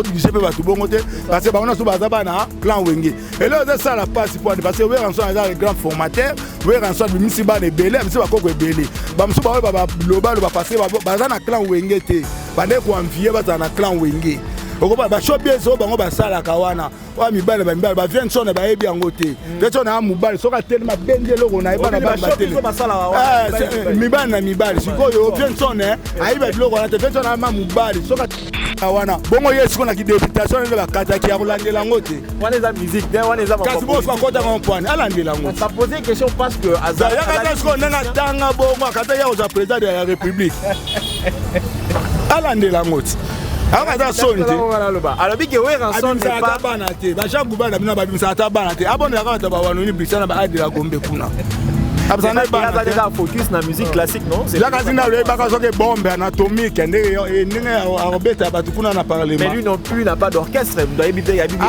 Je peux pas tout bon côté parce que on a sous bazabana clan Wenge et là ça la passe pour parce que we rançon un grand formateur we rançon misi ba ne belé misi ba koko belé ba msu ba loba passer ba na clan Wenge te ba ne ko envier ba na clan Wenge okoba ba shopie so bango ba sala kawana wa mibale ba vient sonne ba ebi yango te veto na mubale soka tellement bendelo ko na ibana ba tele mibale na mibale sikoyo vient sonne aiba biloko na te veto na mubale soka kawana bongo yesu na ki députation na ba kataki ya kolandela ngote wana za musique de wana za kasi bo kwa kota mon point alandela ngote ça poser question parce que azaya ya ko nanga tanga bongo akata ya oza président de la république alandela ngote akata sonte alors bige we rançon ne pas banate ba jangu bana bina ba bimisa ta banate abonela kata ba wanoni bisana ba adela gombe kuna absana ba déjà focus na musique classique non c'est là kasina le ba kasoke bombe anatomique ndenge arobeta ba tukuna na parlement mais lui non plus n'a pas d'orchestre doit éviter ya bibi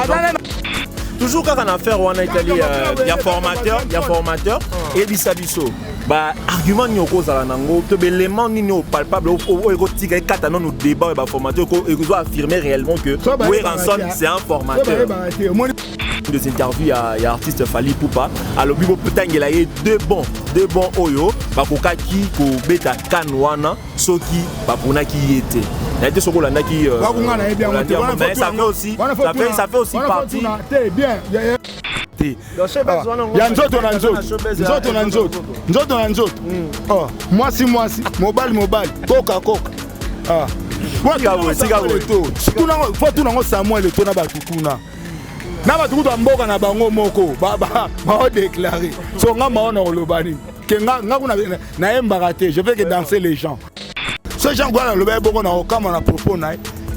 toujours quand on a affaire en Italie il y a formateur et bisabiso ba argument ni okozala nango to élément ni palpable o erotika kata non débat ba formateur ko doit affirmer réellement que we rançon c'est un formateur de cette interview il y a artiste Fally Ipupa alors bibo petangela deux bons oyo ba kokaki ko beta kanwana soki ba pona ki était na été soko landa ki mais ça fait aussi partie bien ya nzoto na nzoto mwasi mobali koka fo tunango Samuel to na batu kuna na batu kutu mboka na bango moko bao déclaré so nga maona olobani ke nga kuna na embaka te je fais que danser les gens ce gens quoi loba boko na okama na propos na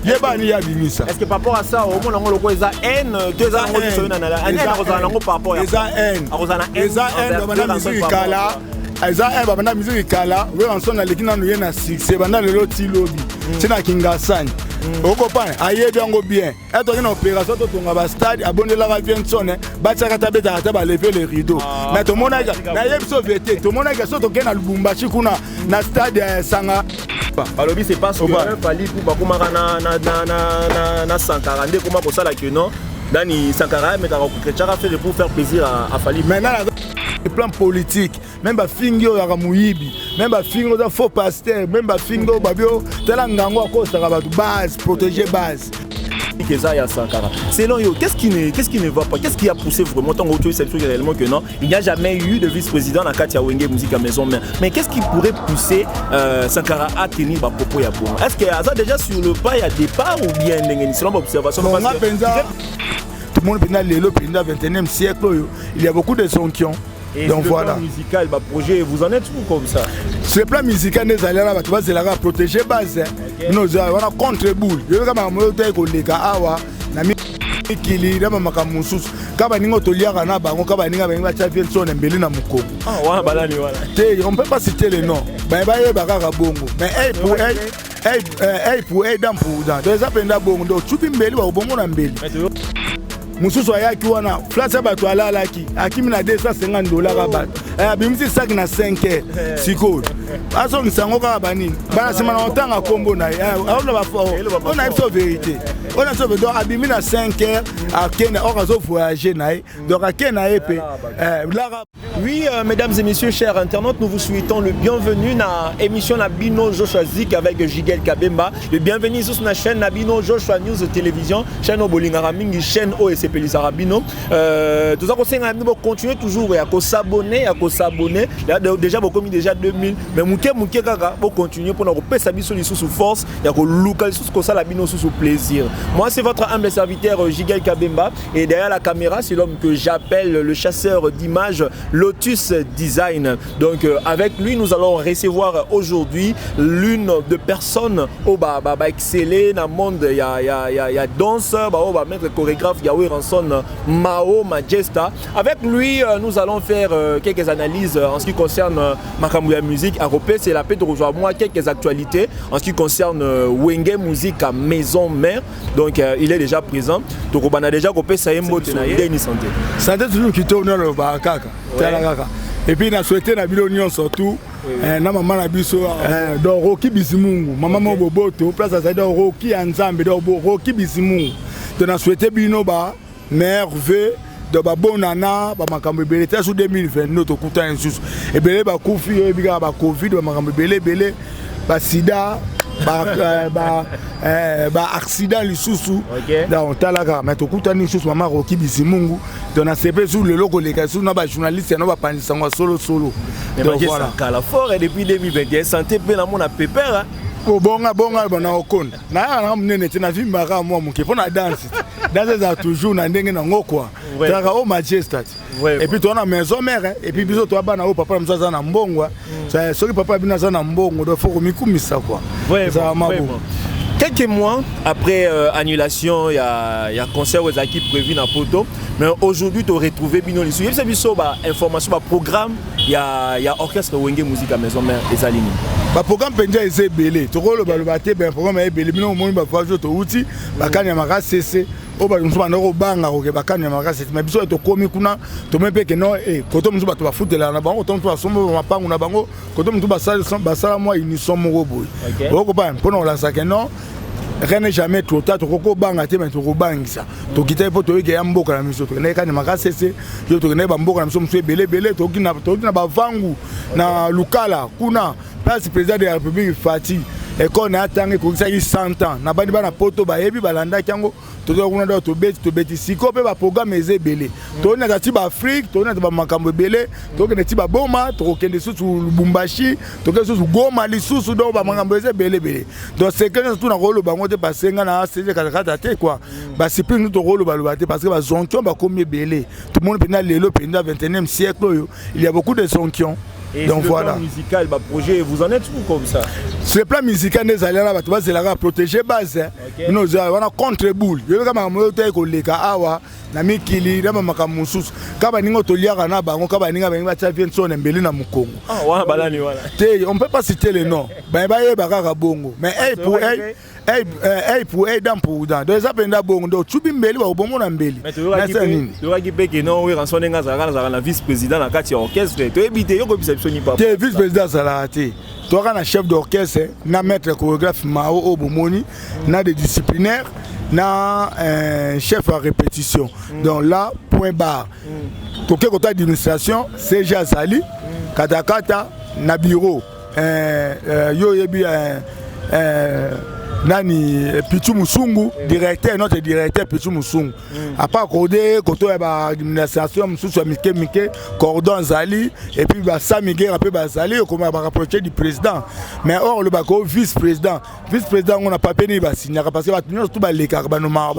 yebani ya bimisa. Est-ce que par rapport à ça au monde ngolo ko eza haine deux ans ngolo so na na kozana ngo par rapport à eza haine bana musique kala eza haine bana musique kala we rançon na lekina no yena succès bana lelo ti lobby tina kingasani okopana ayebi yango bien eto kina opération to tonga ba stade abondela ba Viensone ba tsaka tabeta ata ba lever les rideaux mais to monaga na yebi so vete to monaga so to kena Lubumbashi kuna na stade Sanga. Alors c'est parce que Fally Ipupa komaka na Sankara nde koma kosala que non Dani Sankara mais ka fait pour faire plaisir à Fally. Maintenant le plan politique même ba fingo ya muyibi même ba fingo za faux pasteur même ba fingo babio tela ngango akosaka ba base protéger base selon yo, qu'est-ce qui ne va pas? Qu'est-ce qui a poussé vraiment tant que cette chose réellement que non? Il n'y a jamais eu de vice-président dans Katia Wenge Musique à maison mère. Mais qu'est-ce qui pourrait pousser Sankara à tenir ma propos ya bon? Est-ce qu'il y a ça déjà sur le pas il y a départ ou bien selon observation? Tout le monde pendant le 21e siècle, il y a beaucoup de sons qui ont. Et donc voilà. Plan musical, bah projet, vous en êtes où comme ça? Ce plan musical nous allons là, tu vas c'est là protéger base. Nous allons contre boule. Je veux comme moi te ko leka awa na mi kili na mama mususu. Kaba ningo to liaka na bango kaba ninga ba champion son mbeli na mukongo. Ah wana balani wana. On peut pas citer les noms. Ba yeba kaka bongo. Mais pour dans pour dans. Deux appenda bongo do chupi mbeli wa bongo na mbeli. Mususu ayaki wana place ya bato alalaki akimi na $250 ka bato bimisi saki na 5 sikoyo azongisa ngo kaka banini bana sima na otanga kombo na aona ba on a une vérité on a sauvé donc abimi na 5 akene okazo voyager na donc akena epe oui mesdames et messieurs chers internautes nous vous souhaitons le bienvenu na émission na Bino Joshua Zik avec Jigel Kabemba le bienvenue sur la chaîne na Bino Joshua News télévision chaîne Obolingara mingi chaîne OSP Lisarabino tout ça conseille nous continuer toujours à s'abonner déjà beaucoup mis déjà 2000 mais mouké kaka pour continuer pour nous repasser biso sous force ya ko local sous ko sala bino sous plaisir. Moi c'est votre humble serviteur Jigel Kabemba et derrière la caméra c'est l'homme que j'appelle le chasseur d'images Lotus Design. Donc avec lui nous allons recevoir aujourd'hui l'une de personnes au ba exceller dans monde il y a danseur ba mettre chorégraphe Yahweh Ranson Mao Majesta. Avec lui nous allons faire quelques analyses en ce qui concerne Makambu ya musique à Ropé, c'est la peine de rejoindre moi quelques actualités en ce qui concerne Wenge Musique à maison mère. Donc il est déjà présent. Donc on a déjà Ropé ça est mot na santé toujours qui tourne le bakaka. Et puis na souhaité na bilonion surtout na maman na biso donc Rocky Bisimungu maman mo boboto place à ça donc Rocky Anzambe donc Rocky Bisimungu de na souhaiter bino ba merveille de ba bonana ba makambo belé te sur 2022 to kuta insus et belé ba kufi e biga ba covid ba makambo belé ba sida ba accident lisusu donc talaka mais to kuta ni susu maman Rocky Bisimungu donc na CP sur le logo les kasu na ba journaliste na ba pandisa solo donc voilà la fort et depuis 2021 santé pe na mona pépère bonga bana okona na mnene tina vimbaka moi muke pona danse za toujours na ndenge na ngokwa taka o majestat et puis toi na maison mère et puis biso toi bana o papa mzaza na mbongwa soki papa bina za na mbongo do faut mikumisa quoi ça mabo. Quelques mois après annulation, il y a concert aux équipes prévu dans Poto. Mais aujourd'hui, tu as retrouvé Bino Lissou. Il y a une information, un programme, il y a orchestre Wenge Musique à Maison Mère et Zalini. Le programme Penja est belé. Tu vois le programme est belé. Bino Moni va voir jouer au outil. Bakanya mara cessé. O ba nous sommes banga au Bakanya mara cessé. Mais biso to komi kuna to même pe que non et koto nous ba to foutre là na bango to to sombo mapangu na bango koto nous ba sala moi ils sommes roboy. O ko ba pour la ça que non. Rien n'est jamais trop tard, tu peux banga te mais tu peux bangisa. Tu quittes pour toi qui est mboka na miso. Tu n'es qu'un magazine c'est, je te connais mboka na miso monsieur belé tu na ba vangu na lukala kuna place président de la République Fati et qu'on a attendu qu'on ça 100 ans. Na bandi bana poto ba yebi balanda kango to kuna do to beti siko pe ba programme eze belé. To na ti ba Afrique, to na ba makambo belé, to ke ti ba boma, to ke susu Lubumbashi, to ke susu Goma lisusu do ba makambo eze belé. Donc c'est que tout na rolo bango te passer ngana c'est kata te quoi. Ba sipi nous to rolo ba te parce que ba zonkion ba comme belé. Tout le monde pena lelo pena 21e siècle il y a beaucoup de zonkions. Et donc sur le plan musical, bah, projet, vous en êtes où comme ça? Sur le plan musical, nous allons la protéger base. Nous allons contre boule. Je veux que ma moto collègue awa na mikili na makamusus. Kaba ningo toliaka na bango kaba ninga benga champion son mbeli na mukongo. Ah wa balani wala. On peut pas citer les noms. Ba yeba bongo. Mais pour pour dans. Deux apenda bongo do chubi mbeli ba bongo na mbeli. Mais tu vois qui peut que non oui rançon nga za la vice-président na kati orchestre. Tu éviter yo ko le vice-président Salahati, tu as un chef d'orchestre, un maître chorégraphe Mao Obomoni, un des disciplinaires, un chef à répétition. Donc là, point barre. Tout ce qui est d'administration, c'est Jazali, Katakata, Nabiro, Yoyebi, Nani Pichu Musungu, directeur, notre directeur Pichu Musungu. À part Codé, Koto et l'administration, Moussou Mike, Cordon Zali, et puis Samigué, après Zali, on va rapprocher du président. Mais or, le Bako, vice-président, on n'a pas payé, il va signer, parce que tout les carbanomars,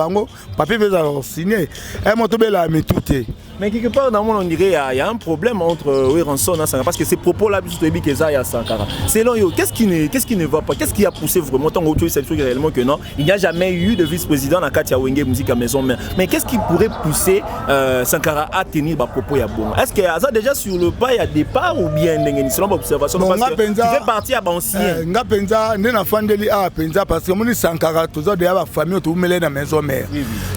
papier va signer. Et mon tombé là, mais tout est. Mais quelque part dans mon on dirait il y a un problème entre Ranson et Sankara parce que ces propos là juste que ça y a Sankara. Selon eux, qu'est-ce qui ne va pas? Qu'est-ce qui a poussé vraiment tant que c'est réellement que non, il n'y a jamais eu de vice-président dans Katia Wenge Musique à Maison Mère. Mais qu'est-ce qui pourrait pousser Sankara à tenir des propos ya bon? Est-ce que ça déjà sur le pas il y a départ ou bien selon votre observation parce que tu fais partie à ancien. Nga penza ndena fandeli a penza parce que moni Sankara toujours de la famille tout mêlé dans Maison Mère.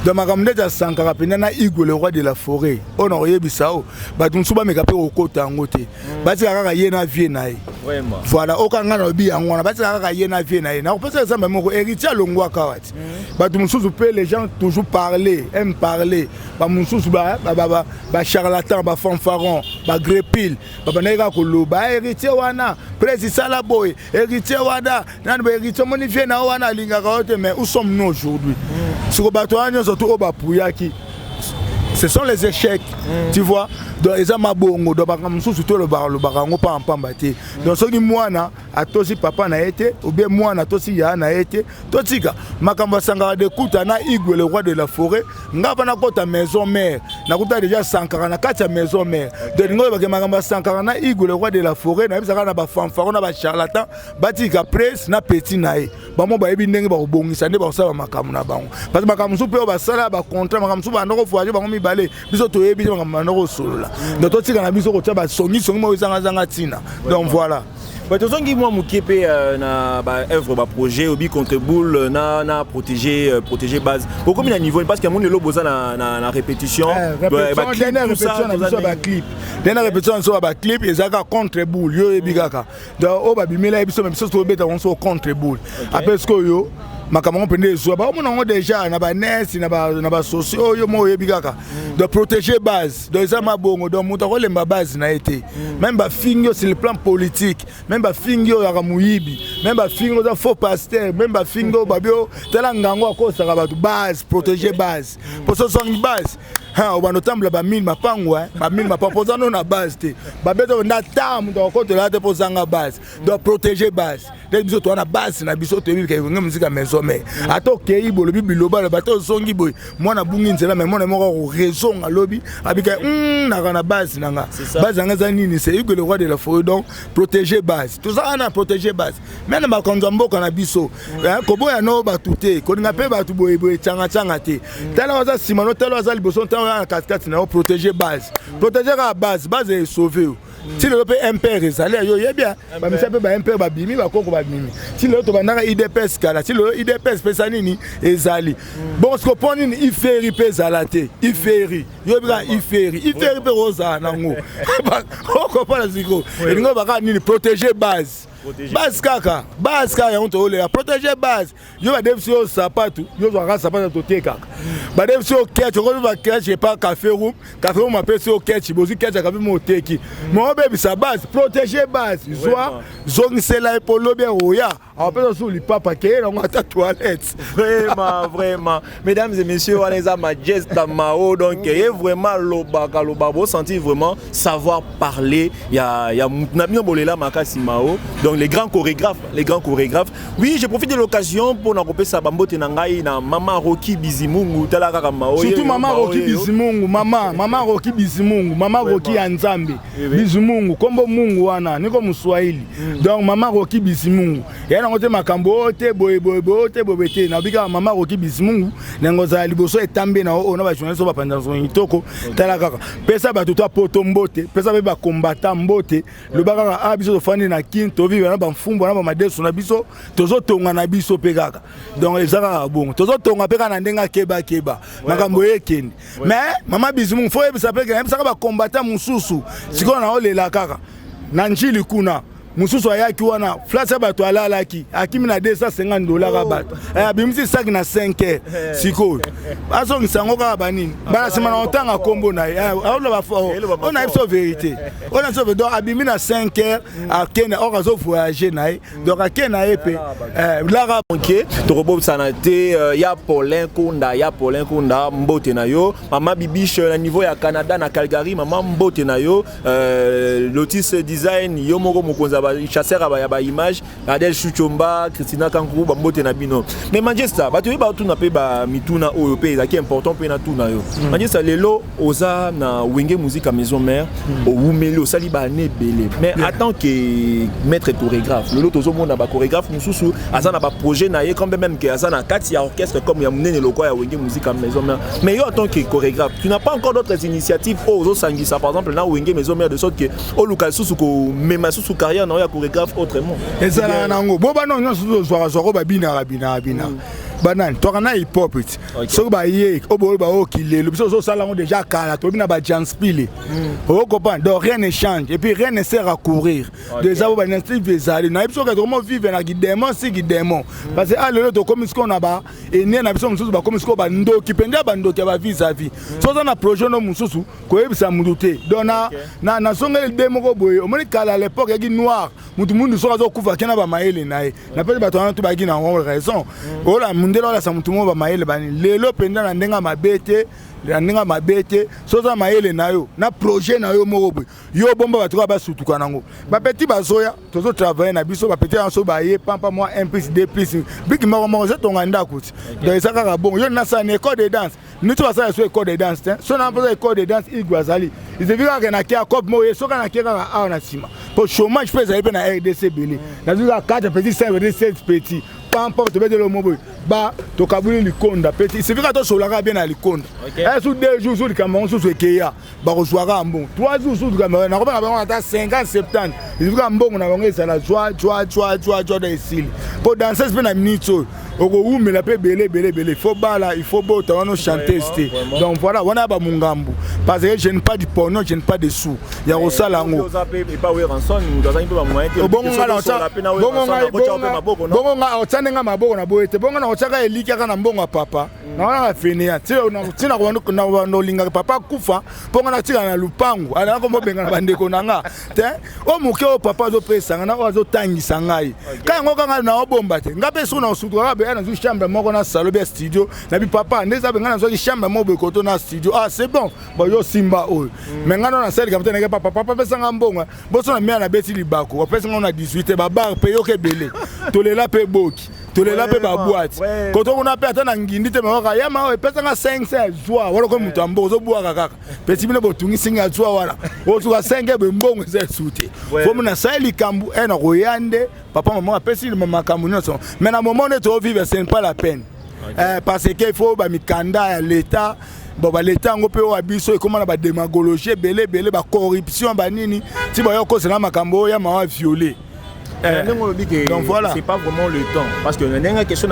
Donc ma kamne de Sankara penana Igwe le roi de la forêt. On aurait bisao ba tunsuba mekape okota ngote bati kaka yena vie nae voilà okanga no bi angona bati kaka yena vie nae na opesa exemple moko héritier longwa kawati ba tunsusu pe les gens toujours aiment parler ba mususu ba charlatan ba fanfaron ba grepil ba baneka ko ba héritier wana président la boy héritier wana nan ba héritier monifie na wana linga kaote mais où sommes nous aujourd'hui siko bato anyo surtout oba puyaki. Ce sont les échecs, tu vois. Donc, ils ont ma bongo, donc, surtout le barango, pas en pambate. Donc, ce qui moi, a tosi papa n'a été, ou bien moi, na tosi ya n'a été, totika, makamba sangara de kuta na Igwe, le roi de la forêt, n'a pas na kota maison mère, n'a kota déjà sankara na kata maison mère. Donc, nous avons makamba sankara na Igwe, le roi de la forêt, n'a pas na fanfaron, na charlatan, batika presse, na petit nae. Bamo ba ebi ndenge ba bongi sande ba sa makamu na bango. Parce que makamu su pe ba sala ba contrat makamu su ba ndoko foaje bango mi balé. Biso to yebi makamu ndoko solo la. Donc to tika na biso ko tia ba songi mo zanga tina. Donc voilà. Bah tu sens que moi m'occuper na œuvre ba projet obi contre boule na protéger base. Pourquoi il y a niveau parce que mon le boza na répétition. Dernière répétition na biso ba clip. Dernière répétition so ba clip ezaka contre boule yo ebikaka. Donc o ba bimela biso même so to beta on so contre boule. Après ce que yo makamon pende so ba on déjà na ba nurse na ba socio yo mo ebikaka. De protéger base. Donc ça ma bongo donc muta ko lemba base na été. Même ba fingo sur le plan politique, même ba fingo ya muyibi, même ba fingo za faux pasteur, même ba fingo babio tela ngango akosa ka batu base, protéger base. Pour ça son base. Ha on notable ba mine mapango ba mine mapapoza no na base te. Ba beto na tam donc ko te la te posanga base. Donc protéger base. Dès biso to na base na biso te bi ka ngam maison mais ato kei bolo biloba le bato songi boy. Moi na bungi nzela mais moi na moko raison à lobby abika na base nanga. Base nanga za nini c'est que le roi de la forêt donc protéger base. Tout ça on a protéger base. Mais na ba konzambo kana biso. Ko boya no ba tuté ko nga pe ba tu boy changa te. Tala waza simano tala waza liboso tala na 4-4 na protéger base. Protéger la base est sauver. Si le peuple impère ezali yo bien ba misa pe ba impère ba bimi ba koko ba bimi si le to bandaka IDPS kala si le IDPS pesa nini ezali bon ce que poni il fait pezalate il fait yo bika il fait pe rosa nango ko ko pas la ziko et ngo ba ka nini protéger base. Base kaka on te ole protéger base yo ba devisi yo sapatu yo zo ka sapatu to te kaka ba devisi yo ketch ko ba ketch pas café room ma pesi yo ketch bozi ketch ka bi mo teki mo bebi sa base protéger base zoa zone sela pour lobby roya on peut sur le papa qui est dans ta toilette vraiment mesdames et messieurs on les a majesta mao donc est vraiment lobabo sentir vraiment savoir parler il y a na bien bolela makasi mao donc les grands chorégraphes. Oui, je profite de l'occasion pour n'accompagner sa bambote nangai na Maman Rocky Bizimungu tala kaka mao. Surtout Maman Rocky Bizimungu, Maman Rocky Bizimungu, Maman Rocky Anzambe. Bizimungu kombo mungu wana niko Mswahili. Donc Maman Rocky Bizimungu. Yana ngote makambo te boyete na bika Maman Rocky Bizimungu ngoza liboso etambe na ona ba journaliste ba pandanzo itoko tala kaka. Pesa ba tuto poto mbote, pesa ba combattant mbote, le baka abiso fandi na kinto vi na bamfumbo na bamadeso na biso tozo tonga na biso pe kaka donc ezaka bon tozo tonga pe kana ndenga keba makambo yekeni mais Mama Bizimungu faut ebisa pe kana ebisa ba combattant mususu siko na olela kaka na njili kuna mususu ayaki wana flasa bato alalaki akimi na $250 bato abimisi saki na 5 siko aso ngisango kaka banini bana sima na otanga kombo na aola ba fo on a une vérité on a sauvé donc abimi na 5 akena okazo voyager na donc akena epe lara OK torobo sanate ya Paulin Kunda mbote na yo Mama Bibiche na niveau ya Canada na Calgary Mama mbote na yo Lotus Design yo moko mokonza chasseur ba image Adel Chuchomba Christina Kankuru ba mbote na bino mais Majesta ba tu ba tout na pe ba mituna oyo pe za ki important pe na tout na yo Majesta lelo oza na wenge musique à maison mère au wumelo sali ba ne belé mais en tant que maître chorégraphe lelo tozo mona ba chorégraphe mususu asa na ba projet na ye quand même que asa na kati ya orchestre comme ya munene loko ya wenge musique à maison mère mais yo en tant que chorégraphe tu n'as pas encore d'autres initiatives ozo sangisa par exemple na wenge maison mère de sorte que au local susu ko mema susu carrière ya chorégraphe autrement ezala nango boba non nyonso zwa babina banane to kana hip hop so ba ye obo ba okilelo biso so sala déjà kala to bina ba janspile o comprend donc rien ne change et puis rien ne sert à courir déjà ba n'instille vezali na biso ka comment vivre na gidemon si gidemon parce que alelo to comme ce qu'on a ba et ne na biso mususu ba comme ce ko ba ndoki penda ba ndoki ba vis-à-vis so za na projet no mususu ko yebisa muduté donc na songeli demo ko boye o moni kala à l'époque ya gi noir mutu so zo kufa kena ba maele na na pe ba to na to ba gi na raison o la ndelo la samutumo ba maele bani lelo penda na ndenga mabete la ndenga mabete soza maele na yo na projet na yo moko yo bomba ba tuka ba sutuka nango ba petit bazoya tozo travailler na biso ba petit anso ba ye pampa moi 1 plus 2 plus big moko je tonga ndakuti donc ezaka ka bon yo na sa na école de danse ni to sa so école de danse so na pas école de danse igwazali izevika ke na kia cop mo so kana kia ka a na sima pour chômage pesa ipe na RDC belé na zuka 4 petits 5 7 petits pampa to be de lo mobo ba to kabuli likonda petit c'est vrai que to solaka bien na likonda sous 2 jours sous le Cameroun sous Kenya ba reçoira mbongo 3 jours sous le Cameroun na ba ba ata 50 70 il faut mbongo na bango ça la joie de ici pour danser bien na minute oko umela pe belé il faut bala il faut bota on chanter c'était donc voilà on a ba mungambu parce que je n'ai pas du porno je n'ai pas de sous ya rosala ngo pas we ranson dans un peu moyen bongo nga otsanenga maboko na boete bongo na otsaka elika na mbongo papa na wana fenia tina ko no linga papa kufa bongo na tika na lupangu ala ko mobenga na bandeko nanga te o muke o papa zo pesa na o zo tangisa ngai ka ngo kanga na obomba te ngabe so na osutu ngabe na zo chambre moko na salon be studio na bi papa ndeza benga na zo chambre mo be koto na studio c'est bon bo yo simba o mengano na sel kamte na papa pesa nga mbongo boso na mia na beti libako o pesa nga na 18 ba bar pe yo ke belé tolela pe boki tolela pe ba boîte koto kuna pe atana ngindi te maka ya ma pesa nga 5 joie wala ko mutu ambo zo bua kaka peti bine botungi singa joie wala o tuka 5 be mbongo ze sute fo muna sali kambu na koyande papa maman apesi le mama kamunyo so mais na moment ne to vivre c'est pas la peine parce que il faut ba mikanda ya l'état bon ba l'état ngo pe o abiso e comment na ba démagogie belé ba corruption ba nini ti ba yo ko c'est na makambo ya ma violé. Donc voilà. C'est pas vraiment le temps. Parce que question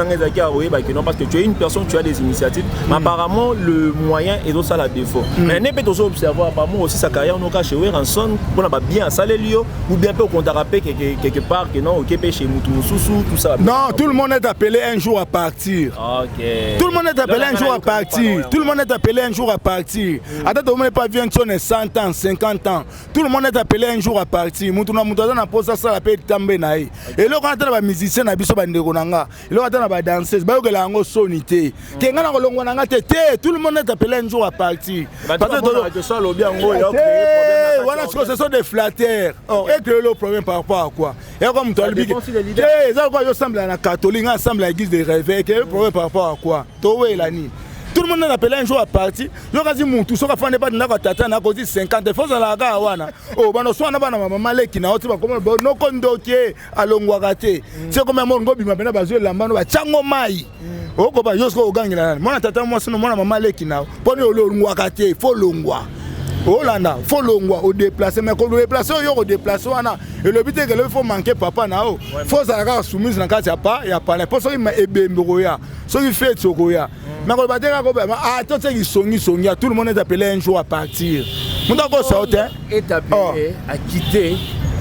parce que tu es une personne, tu as des initiatives. Mais apparemment, le moyen est aussi à la défaut. Mais on peut aussi observer apparemment aussi sa carrière au cas chez Ranson, on a bien salé Lio, ou bien peut qu'on t'a rappelé quelque part que non, ok, chez Moutoumoussou, tout ça. Non, tout le monde est appelé un jour à partir. Ok. Tout le monde est appelé un jour à partir. Tout le monde est appelé un jour à partir. Attends, on n'est pas bien 100 ans, 50 ans. Tout le monde est appelé un jour à partir. Moutoumoussou n'a pas ça la paix de et là quand on a musicien na biso bandeko nanga et là quand on a danseuse ba yokela ngo sonité ke ngana ko longwa nanga tete tout le monde est appelé un jour à partir parce que ça lo bien ngo ya créer problème voilà ce sont des flatteurs et que le problème par rapport à quoi et comme toi le big ça quoi yo semble na catholique ensemble à l'église de réveil que le problème par rapport à quoi to la ni tout le monde appelle un jour à partir yo kazi mutu soka fande pas na tata na kozi 50 fois la ga wana oh bano so na bana mama leki na oti ba comme no kondoke alongwa kate c'est comme mon ngobi mabena bazo lambano ba chango mai o ko ba yo so ogangela mona tata mo sino mona mama leki na poni olongwa kate fo longwa Olanda, faut longwa au déplacer mais quand le déplacer au déplacer wana et le but est que il faut manquer papa na o faut ça la soumise na kati y a pas pour ça il m'a ebemboya so il fait sokoya mais quand bateka ko ah toi c'est qui songi tout le monde est appelé un jour à partir mon d'accord ça est appelé à quitter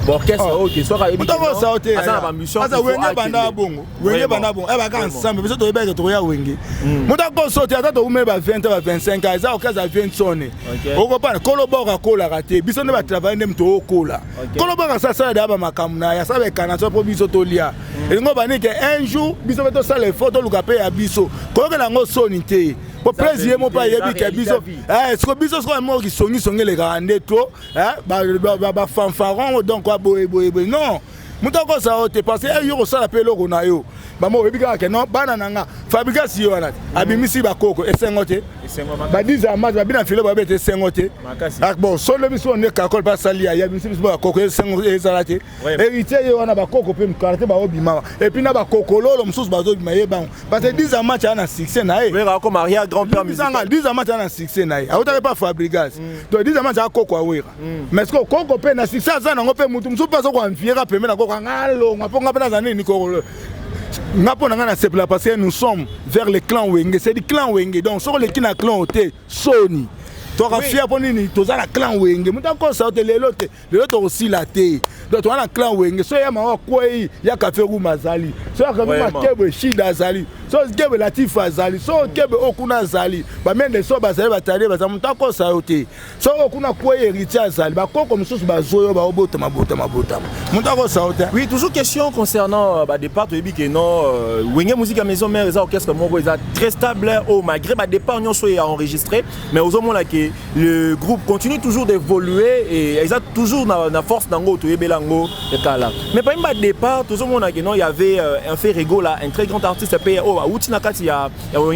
bon qu'est-ce que soit avec ça va mission ça wenge banda bongo e ba ka ensemble biso to yeba ke to ya wenge mon d'accord ça ata to ume ba 20 ba 25 ans ça okaza 20 sonne oko pana kolobora kola raté biso ne ba travailler nem to kola kolobora ça ça da ba makamuna ya ça be kana so po biso to lia et ngo bani ke un jour biso to ça les photos luka pe ya biso ko ke na ngo sonité pour plaisir mon pas yebi ke biso est-ce que biso so mo ki songi les grands trop ba fanfaron donc boy non mutako ça te passer un jour ça appelle le gonayo ba mo ebika ke non bana nanga fabrication wana abimisi ba koko esengote ba 10 ans ba bina file ba bete esengote bon solo biso on est kakol pas sali ya bimisi ba koko esengote ezalate héritier wana ba koko pe mkarate ba obima et puis na ba koko lolo msusu ba zo bima yeba parce que 10 ans match ana succès na e wera comme Maria grand-père musical 10 ans match ana succès na e autant pas fabrication donc 10 ans match a koko awera mais ce koko pe na succès za na ngope mutu msusu pas so kwa mfiera pe na koko ngalo ngaponga pe na zani ni koko parce que nous sommes vers le clan Wenge, c'est du clan Wenge. Donc, sur le clan Ote, Sony. Tu as fier pour nous, tu as le clan Wenge. Mais d'accord, ça, l'autre aussi la thé. Donc, tu as le clan Wenge. So, il y a café roux Mazali. So, il y a café Shida Zali. So, il y a Latif Azali. So, il y a Okuna Zali. Bah, même les sobas, ça va t'aider. Bah, ça monte encore ça Ote. So, Okuna quoi héritier Azali. Bah, comme ça, bah, Zoyo, bah, Obota, Mabota. Monte encore ça Ote. Oui, toujours question concernant départ de Ebi que non, Wenge Musique à Maison Mère, les orchestres Mobo, ils sont très stables au Maghreb. À départ, ils sont enregistrés. Mais aux hommes là, le groupe continue toujours d'évoluer et ils ont toujours la force dans le lango et kala. Mais par exemple, au départ, tout le monde il y avait un fait rigolo là, un très grand artiste payé oh outina kati ya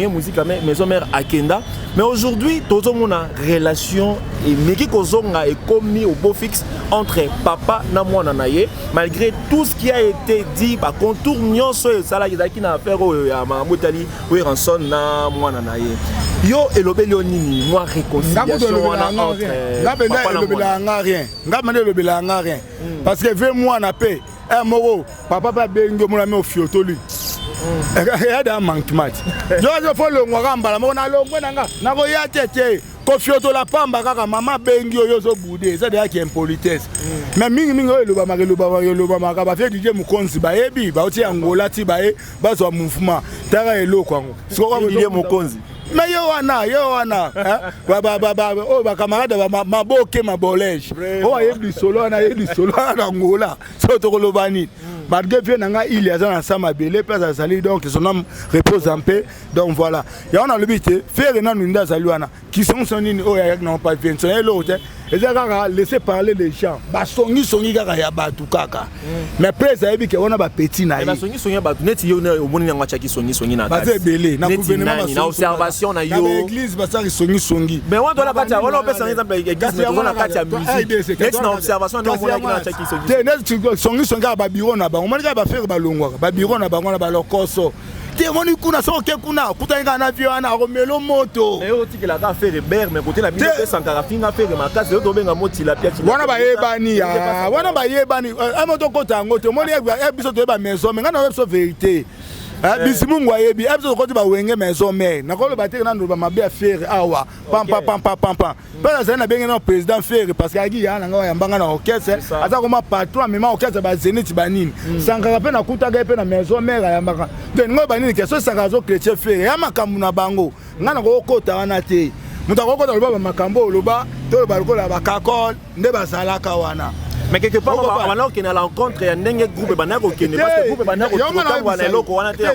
musique maison mère Akenda. Mais aujourd'hui, tout le monde a relation et meki kozonga et commis au beau fixe entre papa na mwana naye malgré tout ce qui a été dit ba contour nyonso et ça là qui na affaire ya mamutali oui ranson na mwana naye. Yo elobeli onini moi réconciliation entre rien parce que veut moi na paix un moro papa pas bengo mon ami au fioto lui il y a un manquement je faut le ngamba mo na longo nanga na ko ya tete ko fioto la pamba kaka mama bengo yo zo boudé ça déjà qui impolitesse mais mingi loba maka ba fait DJ Mukonzi ba yebi ba oti Angola ti ba e ba zo mouvement tara eloko ngo siko ko DJ Mukonzi mais yo wana oh ba camarade ba maboke mabolege oh yebi solo na Angola so to ko lobani malgré que nanga il y a un ensemble belé place à salir donc son homme repose en paix donc voilà et on a le but faire na nunda zaluana qui sont sonini oh ya non pas bien son l'autre et ça laisser parler les gens ba songi kaka ya batu kaka mais presse a que on a ba petit na ba songi batu net yo na omoni na ngachaki songi na ba c'est belé na gouvernement na observation na yo na église ba ça songi mais on doit la kati on peut par exemple église on la kati ya musique net na observation na omoni na ngachaki songi ba bureau na on m'a ba faire ba longwa ba bureau na bango na ba lokoso te moni kuna so ke kuna kutanga na avion na romelo moto mais oti que la ka faire ber mais côté la bino sankara finga faire makasi yo to benga moti la piati wana ba yebani a moto kota ngoto moni e biso to ba maison mais ngana so vérité bisimungu ayebi ebiso ko ba wenge maison mère na ko le bater na ndo ba mabe faire awa pam pela zana benga na président faire parce que agi ya na nga ya mbanga na orchestre ata ko ma patron mais ma orchestre ba zenit banini sangaka pe na kutaga pe na maison mère ya mbanga donc ngo banini ke so sangaka zo chrétien faire ya makambu na bango ngana ko kota wana te muta ko kota loba makambo loba to ba lokola ba kakol nde ba salaka wana. Mais quelque part, alors qu'il y a la rencontre, il y a un groupe banako qui n'est pas groupe banako qui est loko wana te ya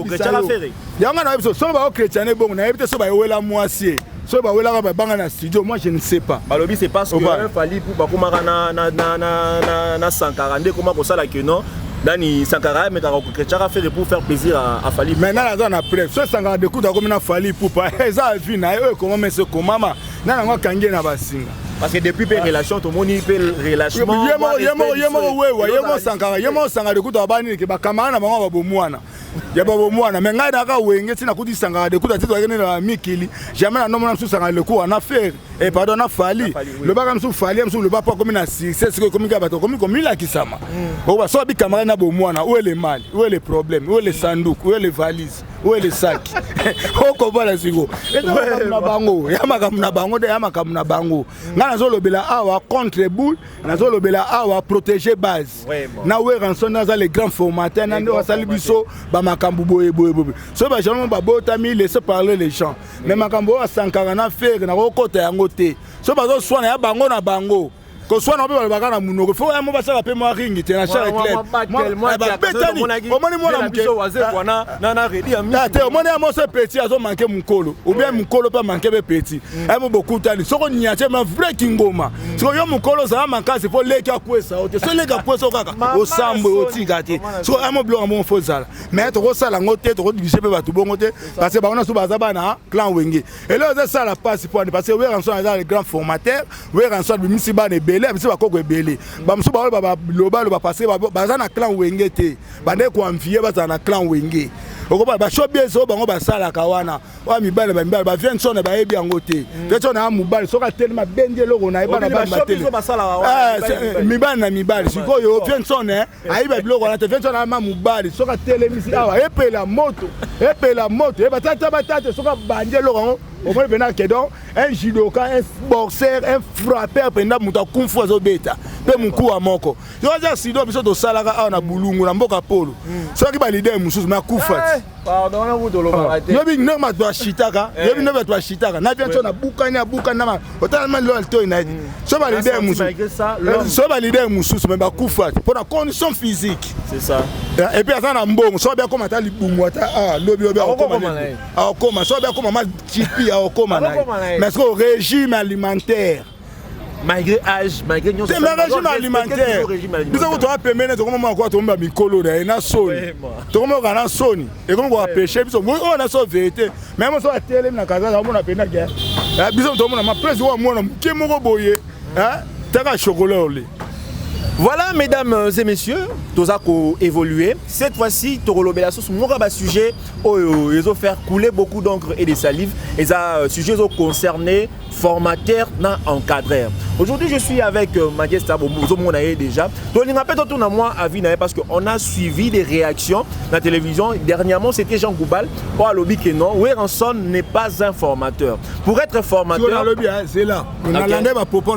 chrétien la faire. Ya ngana biso so ba chrétien e bon na ebite so ba wela moisi. So ba wela ba banga na studio, moi je ne sais pas. Balobi c'est parce que il fallait pour ba komaka na 142 comment ko sala que non. Dani Sankara mais quand chrétien a fait pour faire plaisir à Fali. Maintenant la zone après, so sanga de coup da comme na Fali pour pas ça vie na eux comment mais ce comment na ngo kange na basinga. Parce que depuis les relations, tout le monde peut relâchement. Yemo sanga de kuta bani ke ba kamana bango ba bomwana. Ya ba bomwana mais ngai daka wenge tina kuti sanga de kuta tito ngene na mikili. Jamais na nomona msu sanga le coup en affaire et pardon na Fali. Le ba msu Fali msu le ba pas comme na succès comme ka bato comme la kisama. Bon ba so bi kamana na bomwana où est le mal, où est le problème, où est le sandouk, où est les valises, où est le sac. Oko bala sigo. Et na bango, ya makamna bango de ya makamna bango. Nazo lobela awa contre boule nazo lobela awa protéger base na we ranson naza les grands formateurs na ndo wasali biso ba makambu boye so ba gens ba botami laisser parler les gens mais makambo wa sankara na faire na kokota yango te so ba zo swana ya bango na bango ko swana obe ba kana munoko fo ya mo ba sala pe mo ringi te na Charles Club moi ba betani omoni mo na mbiso waze kwana na ready ami te omoni amo se petit azo manquer mukolo ou bien mukolo pas manquer be petit e mo beaucoup tani soko nyache ma vrai kingoma soko yo mukolo za manquer faut leka kwesa ote so leka kwesa kaka o sambo o tigate so amo blo amo fo zala mais to ko sala ngote to ko diviser pe batu bongo te parce que ba ona so baza bana clan wenge et là ça la passe pour parce que we ranson dans les grands formateurs we ranson bi misi ba ne belé bisi ba koko ebele ba msu ba ba loba ba passer ba za na clan wenge te ba ne ko envier ba za na clan wenge okoba ba showbiz o bango ba sala kawana wa mibale ba vient son ba yebi yango te te na mubale soka tellement bende loko na ibana ba matele mibale na mibale sikoyo vient son aiba biloko na te vient son na mubale soka telemisi awa epela moto e batata soka bande loko au moins maintenant que donc un judoka un boxeur un frappeur pendant muta kung fu azobeta pe muku amoko yo za sido biso to salaka na bulungu na mboka polo soki ba leader mususu na kufa pardon na wuto lo barate yo bi ne ma to shitaka na bien na bukana na otala man lo alto ina so ba leader mususu mais ba kufa pour la condition physique c'est ça et puis ça na mbongo so bien comme ata libungu ata lobi okoma so bien comme ma chipi okoma na mais ce régime alimentaire malgré âge, malgré c'est le régime alimentaire. Nous avons trois pémènes, tout le monde a tomber à Mikolo, il y a Sony. Tout le monde a Sony. Et comme on a pêché, on a sauvé. Même si on a télé, on a casé, on a péné. Bisous, tout le monde a pris au moins, qui est mon boyer. T'as un chocolat au lait. Voilà, mesdames et messieurs, tout ça a évolué. Cette fois-ci, Torolobela Sauce, nous avons un sujet ils ont fait couler beaucoup d'encre et de salive. Et ça, sujet concerné formateur non encadreur. Aujourd'hui, je suis avec Magesta Bomozo déjà. Donc, il m'appelle tout moi à vie parce qu'on a suivi des réactions dans la télévision. Dernièrement, c'était Jean Goubal. Pour le lobby que non, Weranson n'est pas un formateur. Pour être formateur, c'est là. On a l'année à propos.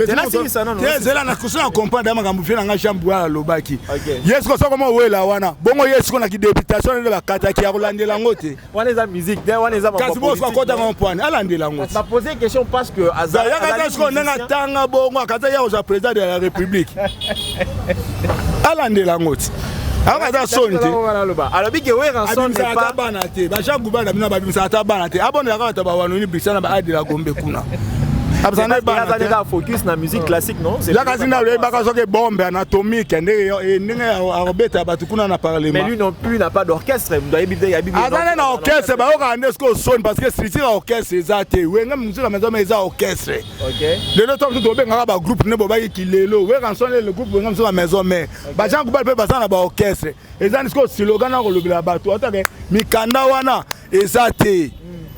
C'est là, on comprend dans ma mouffée dans la chambre à l'obaki. Yes, comment ouais là, wana. Bon, yes, qu'on a qui députation de la cata qui a roulé la motte. On est la musique, on est la musique. Quand vous êtes à un point, à la motte. Je posé une question parce que Azar. Tanga bongo kata ya oza président de la République. Alande la ngoti. Akaza sonite. Alors bike Weranson n'est pas banate. Ba Jean Goubal na bina ba bimisa ta banate. Abonde la kata ba wanoni Brixana ba adi la Gombe kuna. Absana banate focus na musique classique non? La kasina le ba kaso ke bombe anatomique ndenge arobeta ba tukuna na parlement. Mais lui non plus n'a pas d'orchestre. Doit habiter Azana na orchestre ba oka ndesko son parce que structure orchestre ezate. Wenga musique la maison mais eza orchestre. OK. Le temps tout benga ba groupe ne boba ki lelo. Weranson le groupe wenga musique la maison mais ba Jean Goubal pe basa na ba orchestre. Ezana ndesko slogan na kolobela bato atake mikanda wana ezate.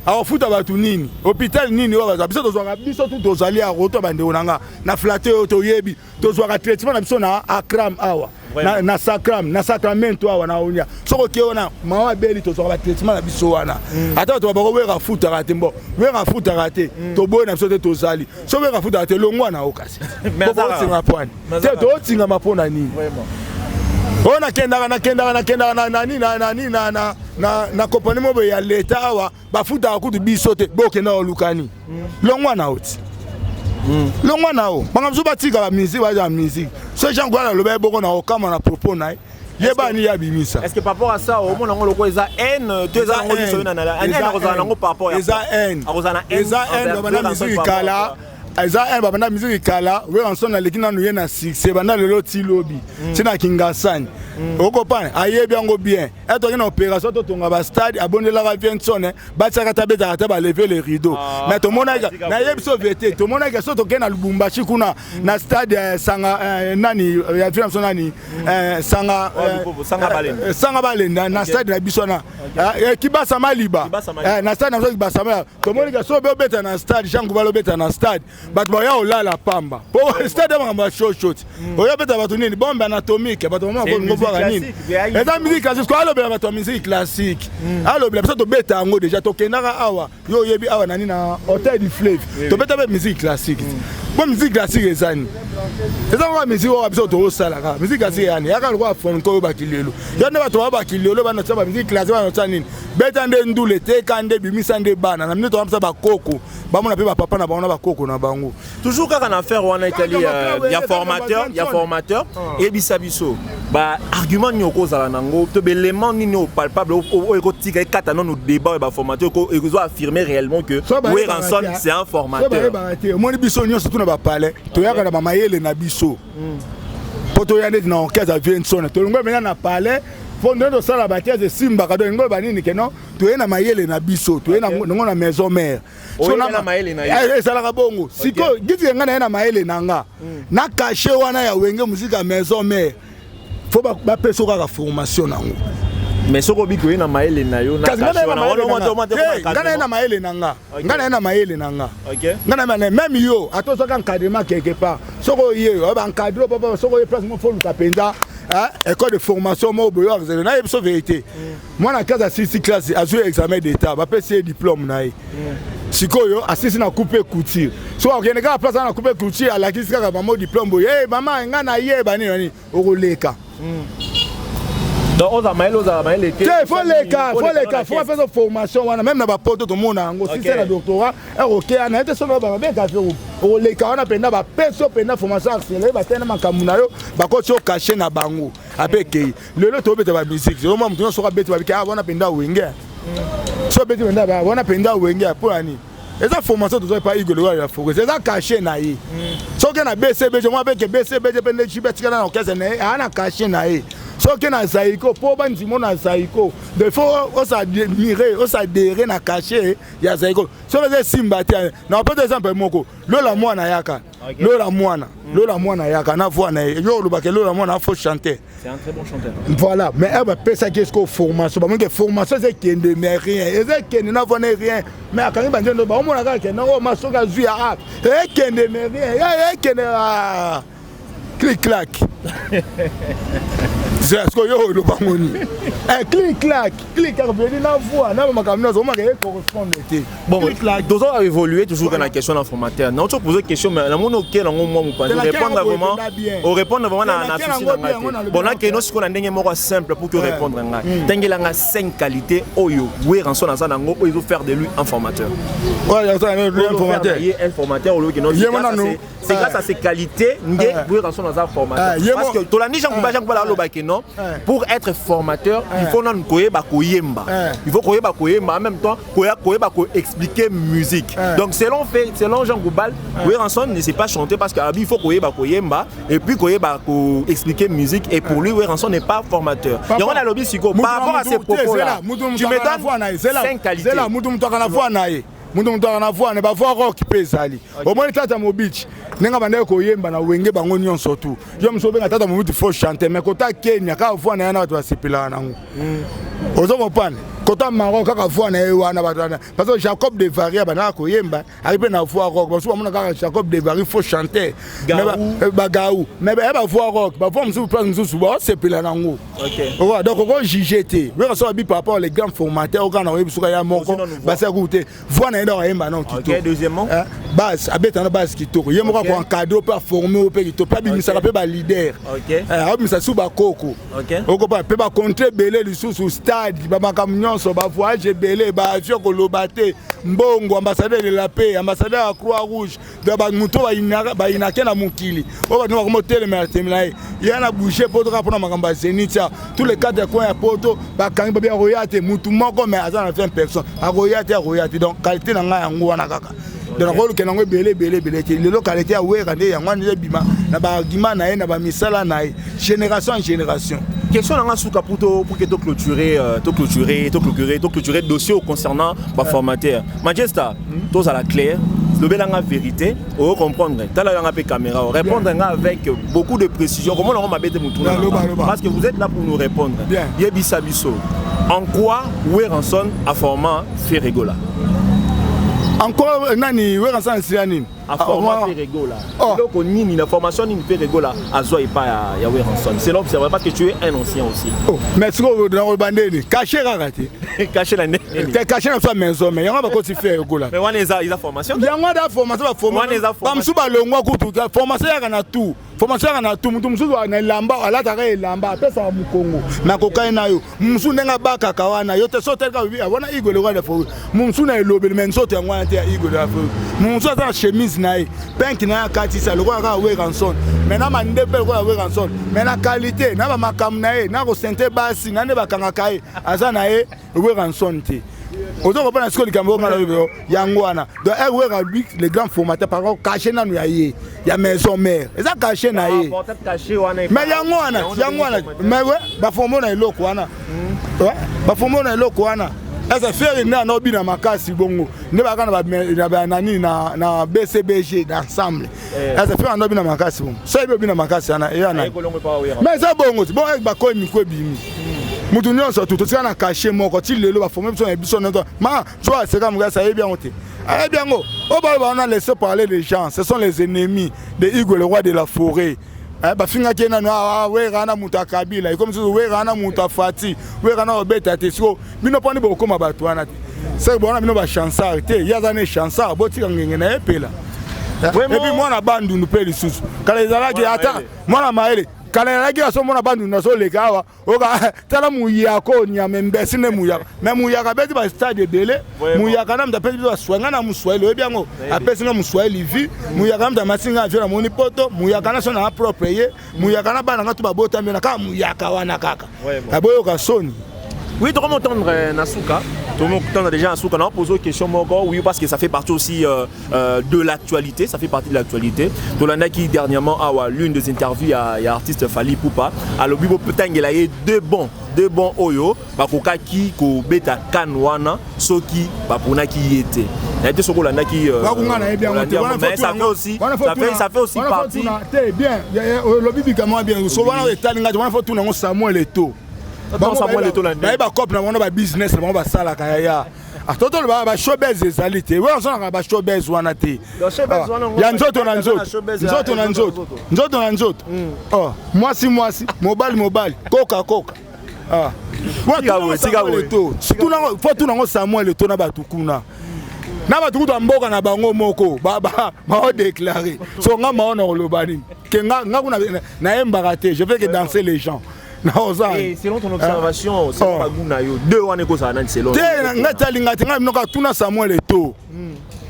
Alors foot abatu nini hôpital nini obaza biso tozwaka biso tout tozali a roto bande onanga na flatter otoyebi tozwaka traitement na biso na akram awa na sacramento awa na onya soko kiona mawa beli tozwaka traitement na biso wana ata to bako wera foot arate mbo wera foot arate to boy na biso te tozali so wera foot arate longwa na okasi boko singa pwani te to tinga mapona nini vraiment on a na compagnie mo ya leta awa ba futa ku du bisote boke na olukani longwa na oti longwa na o banga mzuba tika ba musique ba musique so Jean Goubal lo ba boko na okama na propos na yeba ni ya bimisa. Est-ce que par rapport à ça au monde ngolo ko eza haine deux ans ngolo so na la ani na kozana ngo par rapport ya eza haine ba na musique kala Aza un babana musique kala Weranson na lekina no yena succès bana lelo ti lobby tina kingasani okopana ayebi yango bien eto na opération to tonga ba stade abonela ba Vincent ba tsaka tabeta ta ba lever les rideaux mais to mona na yebi so vete to mona ke so to kena Lubumbashi kuna na stade sanga nani ya Vincent nani sanga balenda na stade na bisona kibasa maliba na stade na kibasa maliba to mona ke so be beta na stade Jean Goubal beta na stade bato baya olala pamba po stade mama short oya beta bato nini bombe anatomique bato mama ko ngobwa nini eza musique classique ko alo bela bato musique classique alo bela to beta ngo déjà to kenaka awa yo yebi awa nani na Hôtel du Fleuve to beta be musique classique bon musique classique ezani eza ko musique o biso to sala ka musique classique yani yaka ko afon ko ba kilelo yo ne bato ba kilelo bana tsaba musique classique bana tsanini beta nde ndule te kande bimisa nde bana na minute amsa ba koko ba mona pe ba papa na ba ona ba koko na bango toujours quand on a affaire en Italie il y a formateur et bisabiso ba argument ni oko zala nango to belément ni no palpable o ko tika kata non débat ba formateur ko ils ont affirmé réellement que Weranson c'est un formateur moi biso ni surtout na ba palais to yaka na mama yele na biso poto yande na orchestre Vincent to ngwe mena na palais fondé de ça la bâtisse de Simba kado ngwe banini ke non to yena mayele na biso to yena ngo na maison mère so na mayele na ye sala ka bongo siko giti ngana na mayele nanga na caché wana ya wenge musique à maison mère faut ba peso ka formation nango mais soko biko na mayele na yo na caché wana ngana na mayele nanga ngana na mayele nanga OK ngana même yo atozo ka encadrement quelque part soko ye ba encadrer papa soko ye place mo faut luka penza école de formation mo boyo na ye so vérité moi na classe à 6 classe a joué examen d'état ba passer diplôme na ye sikoyo assisi na couper couture so okende ka place na couper couture ala kisika ka ba mo diplôme boyo eh mama nga na ye ba ni okoleka donc on a maïle faut faire une formation on a même na ba poto to mona ngo si c'est la doctorat OK ana ete so ba bien ka faire o le ka on a penda ba peso penda formation accélérée ba tena makamuna yo ba ko so cacher na bango apeke le to beta ba musique so moi mutu so ka beta ba ka on a penda wenge so beta penda ba on a penda wenge pour ani eza formation tozo pas Igor le roi de la forêt eza caché na ye soki na BCBG moi avec BCBG pende chibetika na okese na ana caché na ye soki na Zaïko po bandimo na Zaïko de faut s'admirer s'adhérer na caché ya Zaïko so les simba tia na pas exemple moko lola mwana yaka lola mwana yaka na voix na yo lobake lola mwana faut chanter. C'est un très bon chanteur. Voilà, mais elle va penser qu'est-ce qu'on formation. Parce que formation c'est qu'il ne met rien. Et c'est qu'il ne voit rien. Mais quand il va dire non, on a quelqu'un, non, on m'a sauvé à jouer arabe. Et qu'il ne met rien. Et qu'il ne clic clac. C'est ce que yo le bangoni. Clic clac, clic clac. Venez na voix, na ma caméra, on m'a correspondre. Bon, deux ans a évolué toujours dans la question d'informateur. Non, tu poses une question, mais la mon auquel on moi répondre vraiment, on répond vraiment à la souci dans bon là que nous ce qu'on a ndenge moko simple pour que répondre nga. Tengela nga 5 qualités oyo, oui rançon dans ça nango, ils vont faire de lui un formateur. Ouais, il y a un formateur. Un formateur au lieu que non. C'est grâce à ses qualités, ngé oui rançon dans un formateur. Parce que tolandi Jean Kuba lobake non, pour être formateur, il faut non koyeba koyemba. Il faut koyeba koyemba en même temps koyeba ko expliquer musique. Donc selon Jean Goubal, oui rançon ne sait pas chanter parce qu'il faut koyeba koyemba et puis koyeba ko expliquer musique et pour lui oui rançon n'est pas formateur. Donc on a lobby siko par rapport à ces propos là. Tu me donnes 5 qualités. C'est là mutu mutaka na voix nae. Mutu mutaka na voix ne ba voix rock pezali. Au moins tata mo beach. Nenga bande ko yemba na wenge bango nyonso tu. Yo mso benga tata mo mutu faut chanter mais kota Kenya ka voix na yana watu wasipila nango. Ozo mopane. Kota Maroc kaka voix na wana batana. Parce que Jacob de Varia bana ko yemba arrivé na voix rock. Parce que mona kaka Jacob de Varia faut chanter. Mais bagaou. Mais ba voix rock, ba voix mso place mso suba sepila nango. OK. Ouais, donc on JGT. We reçoit bi par rapport les grands formateurs au kana webi suka ya moko. Ba sa goûter. Voix na ndo yemba non kito. OK, deuxièmement. Base abeta na base kito. Yemoko ko en cadeau pas formé au pays kito. Pas bi misala pe ba leader. OK. Misa suba koko. OK. Oko pa pe ba contrer belé du sous stade ba makamnyon so ba voyage belé ba avion ko lobate mbongo ambassadeur de la paix ambassadeur à Croix Rouge de ba muto ba inake na mukili o ba no ko tele mais temlaye yana bouger poto ka pona makamba zenita tous les cadres coin ya poto ba kangi ba royate mutu moko mais azana 20 personnes a royate donc qualité na nga yango wana kaka donc ko ke nango belé le localité a wera nde yango nde bima na ba argument na ye na ba misala na ye génération en génération. Question dans souka pour que tu clôturer le dossier concernant le formateur. Majesta, tous à la claire, le bel en vérité, on comprendre. Tu as la caméra, répondre avec beaucoup de précision. Comment on va mettre mon tour? Parce que vous êtes là pour nous répondre. Yebisa Bisso. En quoi Weranson a formé Ferregola? Encore nani Weranson Sianine a formé Ferregola. Donc on ni la formation ni Ferregola a zoé pas ya Weranson. C'est l'observateur parce que tu es un ancien aussi. Oh, mais ce que dans le bandé caché raté. Caché la nez. Caché dans sa maison mais yanga ba ko ti Ferregola. Mais on les a formation. Yanga da formation ba formation. Comme suba longwa kutu formation ya na tout. Formation na tout mutu musu na lamba ala ta ka lamba pesa mu Congo. Na ko kai na yo. Musu ndenga baka kawana yo te sotel ka wi wana Igor le roi de forêt. Musu na lobel men sote ngwa te Igor la forêt. Musu za chemise nae penki na katisa le roi ka Weranson. Maintenant mande pe ko Weranson. Maintenant qualité na ba makam nae na ko sente basi na ne bakanga kai azana e Weranson te. Autant qu'on pense que les Camerounais Yangwana donc les grands formateurs par contre caché na il y a maison mère et ça caché na mais Yangwana mais ouais ba formo na eloko wana ouais ba formo na eloko wana ça fait na no bi na makasi bongo ne ba kana ba nani na BCBG d'ensemble ça fait no bi na makasi bongo ça bi na makasi ana et ana mais ça bongo bon ba ko mi ko bimi mutu nyonso tout ça na caché moko ti lelo ba former biso na biso na ma tu vois c'est comme ça y bien oté allez bien go o ba on a laissé parler les gens ce sont les ennemis de Igor le roi de la forêt ba finga kena na we rana muta kabila comme ça we rana muta fati we rana obeta te so bino poni boko ma batu wana te c'est bon bino ba chansar te ya za ne chansar boti ngenge na epela et puis moi na bandu nous pe lisusu kala ezala ki ata moi na maele kala lagi aso mona bandu na so le kawa oka tala muya ko nyame mbesi ne muya mais muya ka beti ba stade belé muya kana mta peti ba swanga na muswahili we biango apesi na muswahili vi muya kana mta masinga afira moni poto muya kana so na propre ye muya kana bana ngatu ba bota mbena ka muya ka wana kaka aboyo ka soni. Oui, tu entendre Nasuka. Tout le monde a déjà un souk. On a posé une question, oui, parce que ça fait partie aussi de l'actualité. Ça fait partie de l'actualité. Tout le monde qui dernièrement a l'une des interviews à l'artiste Fally Ipupa. Alors, peut-être qu'il a eu deux bons oyo. Bakoka qui ko beta kanwana soki bapona qui était. Il y a des gens qui ça fait aussi partie. Bien, le bibi comment bien. Souvent les talinga, on faut tout dans Samuel Eto'o. Samuel Eto'o là. Ba cop na wana ba business na ba sala kaya. Atoto ba showbiz ezalité. Ouais, on a ba showbiz wana te. Ya nzoto na nzoto. Nzoto na nzoto. Oh, moi si mobile. Coca. Ah. Samuel Eto'o. Faut tout dans Samuel Eto'o na batukuna. Na batuku to mboka na bango moko ba déclarer so nga maona olobani ke nga na embara te je fais que danser les gens na oza. Et selon ton observation c'est pas guna yo deux wana ko ça na selon te nga talinga te nga mnoka tuna Samuel Eto'o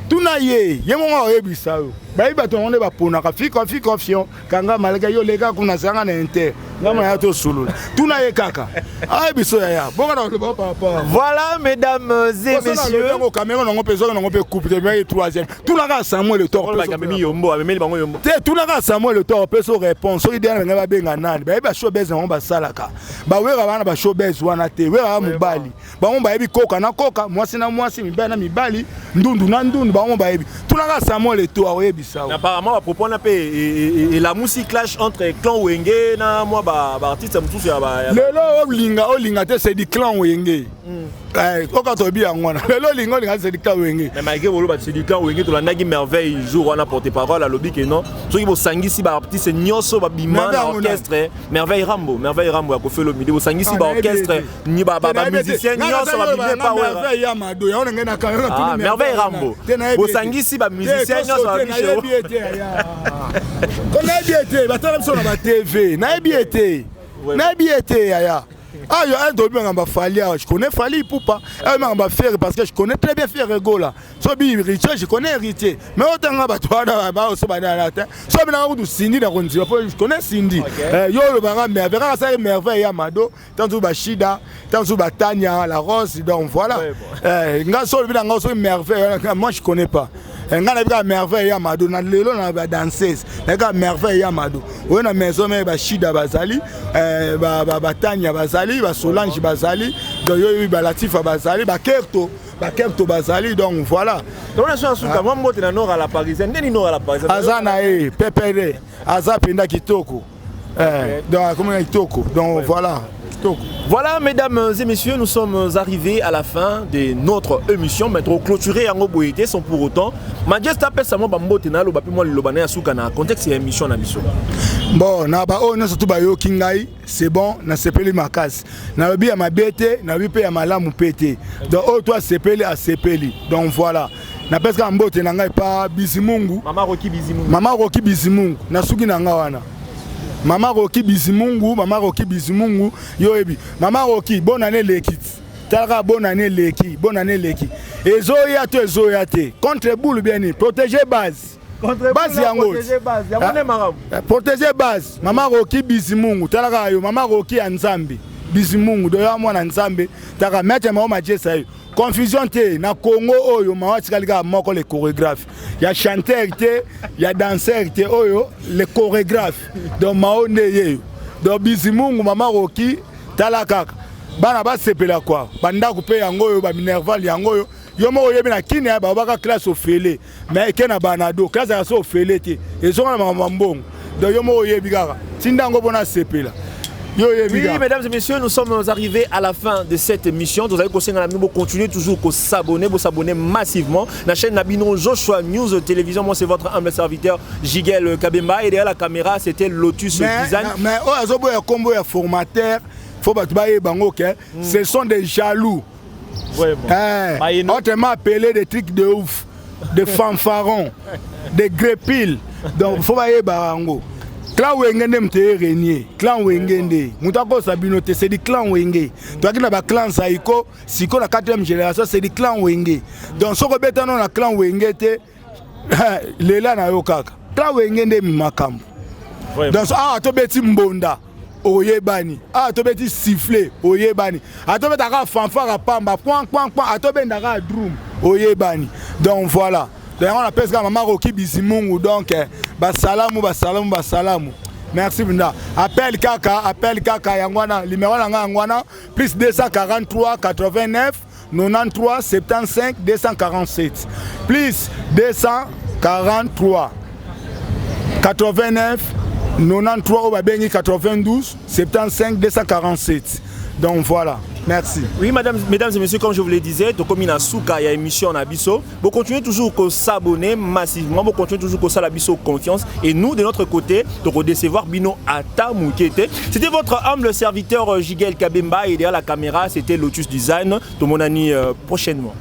tuna ye monga oyebisa yo ba iba to onde ba pona ka fi confiance kanga malaka yo leka kuna sanga na inter ngama ya to solo tuna ye kaka ay biso ya bonga na ba papa. Voilà mesdames et messieurs au Cameroun on peut jouer on peut couper mais troisième tuna ka Samuel Eto'o ba kamemi yombo ameli bango yombo te tuna ka Samuel Eto'o peut so réponse so idéal nga ba benga nani ba iba showbiz on ba salaka ba wera bana ba showbiz wana te wera mobali ba on ba ibi koka na koka mwasi na mwasi mibali na mibali ndundu na ndundu ba on ba ibi tuna ka Samuel Eto'o oyebisa. Apparemment à propos et la musique clash entre clan Wenge na moi ba artiste mutusu ya ba lelo olinga te c'est du clan Wenge oka to bi angona lelo olinga c'est du clan Wenge mais malgré wolo ba c'est du clan Wenge to la ndagi merveille jour on a porté parole à lobby que non soki bo sangisi ba artiste nyonso ba bima na orchestre merveille rambo ya ko felo midi bo sangisi ba orchestre ni ba musicien nyonso ba bima pa wa merveille ya mado ya on ngena ka merveille rambo bo sangisi ba musicien nyonso ba biche on a bien été batala sur la TV na bien été ya ah yo un dobi ngamba Fally je connais Fally Ipupa ngamba faire parce que je connais très bien faire Gola so bi héritier je connais héritier mais autant ngamba toi ba so ba na ta so bi na ko Cindy na konzi je connais Cindy yo le banga merveille ça merveille ya mado tantu ba Shida tantu ba Tanya la Rose donc voilà nga so bi na nga so merveille moi je connais pas nga na bika merveille ya mado na lelo na ba danseuse na ka merveille ya mado o na maison mais ba Shida bazali ba Tanya bazali ba Solange bazali donc yo ba Latifa bazali ba Kerto bazali donc voilà donc on a sur suka moi mote na nord à la parisienne ndeni nord à la parisienne azana PPD azapenda kitoko donc comment kitoko donc voilà. Voilà mesdames et messieurs, nous sommes arrivés à la fin de notre émission. Maintenant clôturé en oboïté sans pour autant. Majesté appelle ça moi bambotena lo bapi moi le lobana suka na contexte et émission na mission. Bon na ba o na surtout ba yo kingai c'est bon na sepeli makas. Na lobi ya mabete na lobi pe ya malamu pété. Donc oh toi sepeli a sepeli. Donc voilà. Na peska mbote na ngai pa Bizimungu. Mama Roki Bizimungu. Na suki na nga wana. Mama Roki Bizimungu yo ebi Mama Roki bonne année l'équipe Tara bonne année l'équipe ezoya te contre boule bien protéger base yango protéger base Mama Roki Bizimungu Tara yo Mama Roki Anzambe Bizimungu do ya mwana Nzambe Tara mettre ma jesa yo confusion te na Congo oyo mawati kalika moko les chorégraphes ya chanteur te ya danseur te oyo les chorégraphes donc maonde ye donc Bizimungu Mama Roki talakaka bana ba sepela quoi banda couper yango oyo ba minerval yango oyo yo mo yebi na kini ba baka classe ofele mais kena banado classe ya so ofele te ezonga na mbongo donc yo mo yebi kaka tindango bona sepela. Oui, mesdames et messieurs, nous sommes arrivés à la fin de cette émission. Vous allez continuer toujours à s'abonner massivement. La chaîne Nabino Joshua News Télévision. Moi, c'est votre humble serviteur Jigel Kabemba. Et derrière la caméra, c'était Lotus Design. Mais combo formateur, faut pas ce sont des jaloux. On te m'a appelé des trucs de ouf, des fanfarons, des grépiles. Donc, faut pas y barango. Clan Wenge mte régner, clan Wenge mutako sabinote c'est du clan Wenge. Toi qui na ba clan Saiko, siko la 4e génération c'est du clan Wenge. Donc soko betano na clan Wenge te lela na yo kaka. Clan Wenge makambo. Donc to beti mbonda. oyebani. Ah, tobeti siffler, oyebani. Atobetaka fanfare pamba, point, atobendaka drum, oyebani. Donc voilà. Donc on appelle ça maman Roki Bizimungu. Donc, basalamu. Merci Bunda. Appel Kaka, Yangwana, numéro Yangwana, plus 243 89 93 75 247. Plus 243 89 93 au Babengi 92 75 247. Donc voilà. Merci. Oui, mesdames et messieurs, comme je vous le disais, comme il y a Souka, il y a émission Nabiso, vous continuez toujours à s'abonner massivement, vous continuez toujours à s'abonner confiance. Et nous, de notre côté, de décevoir Bino Ata Moukete. C'était votre humble serviteur Jigel Kabemba et derrière la caméra, c'était Lotus Design. Tout mon ami prochainement.